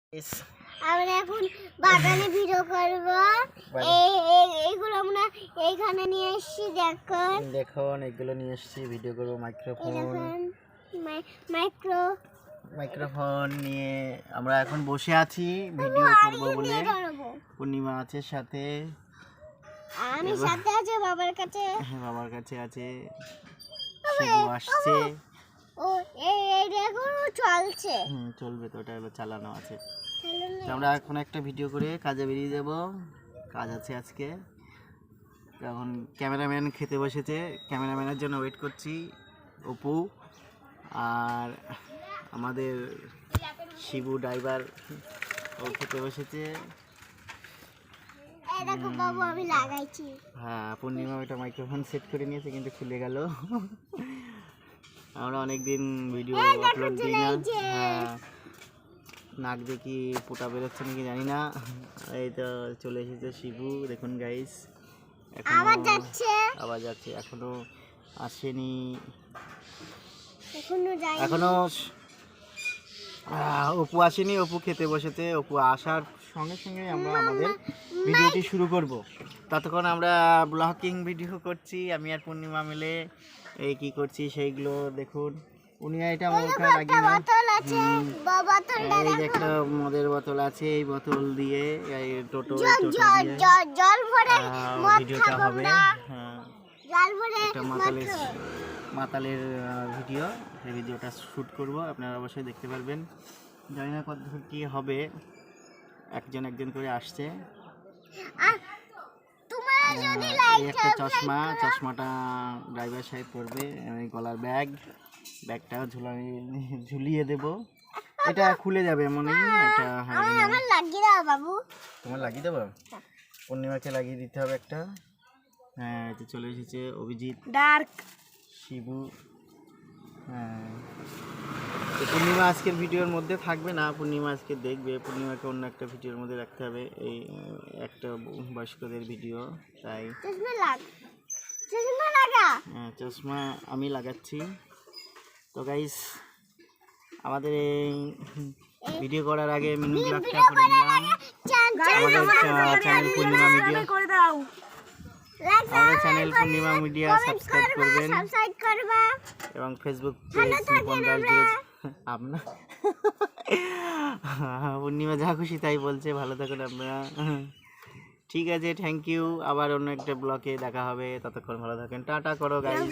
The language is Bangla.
আমরা এখন বাগানে ভিডিও করব। এইগুলো আমরা এইখানে নিয়ে এসেছি। দেখুন এগুলো নিয়ে এসেছি, ভিডিও করব। মাইক্রোফোন নিয়ে আমরা এখন বসে আছি, ভিডিও করব বলে। পূর্ণিমা আছে সাথে, আমি সাথে আছে, বাবার কাছে। হ্যাঁ, বাবার কাছে আছে। শিবু আসছে। ও এই দেখো চলছে। চলবে তো, ওটা এবার চালানো আছে। আমরা এখন একটা ভিডিও করে কাজে বেরিয়ে যাব, কাজ আছে আজকে। এখন ক্যামেরাম্যান খেতে বসেছে, ক্যামেরাম্যানের জন্য ওয়েট করছি। অপু আর আমাদের শিবু ড্রাইভার ও খেতে বসেছে। হ্যাঁ, পূর্ণিমা ওইটা মাইক্রোফোন সেট করে নিয়েছে, কিন্তু খুলে গেল। আমরা অনেকদিন ভিডিও আপলোড দিই না। হ্যাঁ, নাক দেখি পোটা বেরোচ্ছে নাকি জানি না। এই তো চলে এসেছে শিবু, দেখুন গাইস। আবার যাচ্ছে, এখনো আসেনি। এখনো অপু আসেনি। অপু খেতে বসেছে। অপু আসার সঙ্গে সঙ্গে আমরা আমাদের ভিডিওটি শুরু করব। ততক্ষণ আমরা ব্লগিং ভিডিও করছি, আমি আর পূর্ণিমা মিলে। এই কি করছি সেইগুলো দেখুন। উনি এটা আমার ওখানে লাগিয়ে না। এই যে একটা মদের বোতল আছে, এই বোতল দিয়ে এই টোটো ভিডিওটা হবে। হ্যাঁ, একটা মাতালের ভিডিও, সেই ভিডিওটা শ্যুট করব, আপনারা অবশ্যই দেখতে পারবেন। জানি না কত কি হবে, একজন করে আসছে। একটা চশমাটা ড্রাইভার সাহেব পরবে, গলার ব্যাগটাও ঝুলিয়ে দেব। এটা খুলে যাবে মনে হয়, এটা তোমার লাগিয়ে দেবো। পূর্ণিমাকে লাগিয়ে দিতে হবে একটা। হ্যাঁ, এটা চলে এসেছে অভিজিৎ, শিবু। হ্যাঁ, পূর্ণিমা আজকের ভিডিওর মধ্যে থাকবে না, পূর্ণিমা আজকে দেখবে। পূর্ণিমাকে অন্য একটা ভিডিওর মধ্যে রাখতে হবে, এই একটা বয়স্কদের ভিডিও, তাই। হ্যাঁ, চশমা আমি লাগাচ্ছি। তো গাইস, আমাদের এই ভিডিও করার আগে মিনি ব্লগটা করে নিলাম। আমাদের চ্যানেল পূর্ণিমা মিডিয়া সাবস্ক্রাইব করবেন, এবং ফেসবুক পেজ আপনার পূর্ণিমা যা খুশি তাই বলছে। ভালো থাকুন আপনারা। ঠিক আছে, থ্যাংক ইউ। আবার অন্য একটা ব্লগে দেখা হবে, ততক্ষণ ভালো থাকেন। টাটা করো গাইস।